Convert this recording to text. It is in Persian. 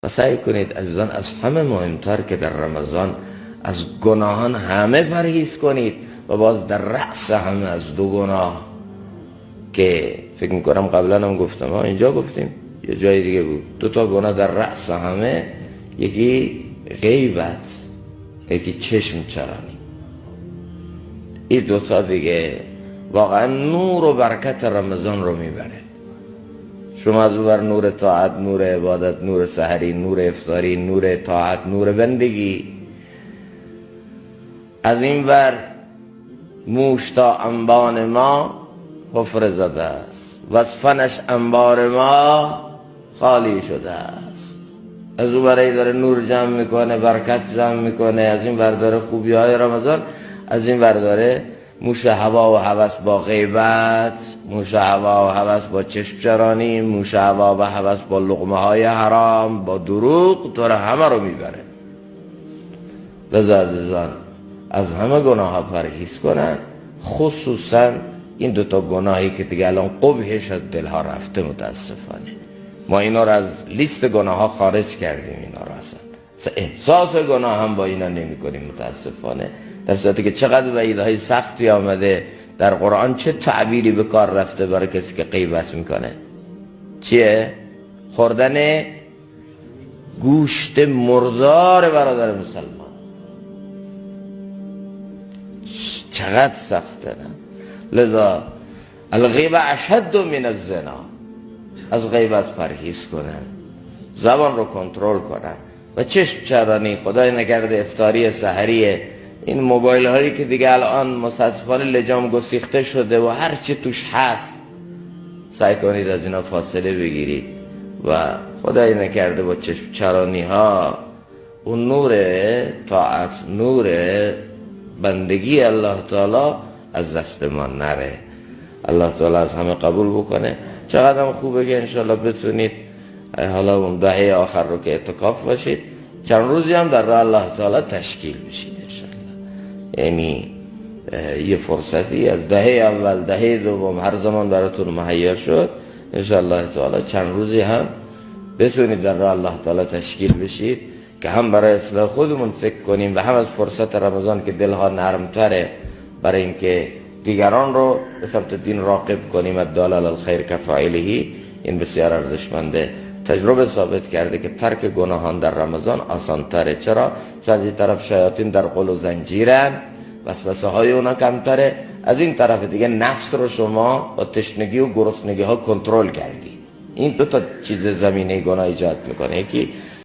و سعی کنید عزیزان از همه مهمتر که در رمضان از گناهان همه پرهیز کنید و باز در رأس همه از دو گناه که فکر میکنم قبلا هم گفتم، اینجا گفتیم یه جای دیگه بود، دو تا گناه در رأس همه، یکی غیبت، یکی چشم چرانی. این دوتا دیگه واقعا نور و برکت رمضان رو میبره. شما از اون بر نور طاعت، نور عبادت، نور سحری، نور افطاری، نور طاعت، نور بندگی، از این بر موش تا انبان ما حفره زده است و از فنش انبار ما خالی شده است. از اون برای داره نور جمع میکنه، برکت جمع میکنه، از این ور داره خوبی های رمضان، از این ور داره موش هوا و هوس با غیبت، موش هوا و هوس با چشم چرانی، موش هوا و هوس با لقمه های حرام، با دروغ، داره همه رو میبره. لذا عزیزان از همه گناه ها پرهیز کنن، خصوصا این دوتا گناهی که دیگه الان قبحش از دلها رفته. متاسفانه ما اینا رو از لیست گناه ها خارج کردیم، اینا رو اصلا احساس گناه هم با اینا نمی کنیم متاسفانه، در صورتی که چقدر وعیدهای سختی آمده در قرآن. چه تعبیری به کار رفته برای کسی که غیبت میکنه؟ چیه؟ خوردن گوشت مردار برادر مسلمان. چقدر سخته نه؟ لذا الغیبه اشد من الزنا. از غیبت پرهیز کنن، زبان رو کنترل کنن و چشم چرانی. خدای نکرده افطاری سحری، این موبایل هایی که دیگه الان متاسفانه لجام گسیخته شده و هر چی توش هست، سعی کنید از اینا فاصله بگیرید و خدای نکرده با چشم چرانی ها اون نور طاعت، نور بندگی الله تعالی از دست ما نره. الله تعالی از همه قبول بکنه. چقدر هم خوبه که انشالله بتونید حالا اون دهه آخر رو که اعتکاف باشید، چند روزی هم در راه الله تعالی تشکیل بشید انشالله. یعنی یه فرصتی از دهه اول، دهه دوم، هر زمان براتون مهیا شد انشالله تعالی چند روزی هم بتونید در راه الله تعالی تشکیل بشید که هم برای اصلاح خودمون فکر کنیم و هم از فرصت رمضان که دلها نرمتره برای اینکه دیگران رو به سمت دین راغب کنیم. الدال علی الخیر کفاعله. این بسیار ارزشمنده. تجربه ثابت کرده که ترک گناهان در رمضان آسان تره. چرا؟ چون از این طرف شیاطین در قل و زنجیرن، وسوسه های اونا کمتره، از این طرف دیگه نفس رو شما با تشنگی و گرسنگی ها کنترل کردی. این دو تا چیز زمینه گناه ایجاد میکنه. یکی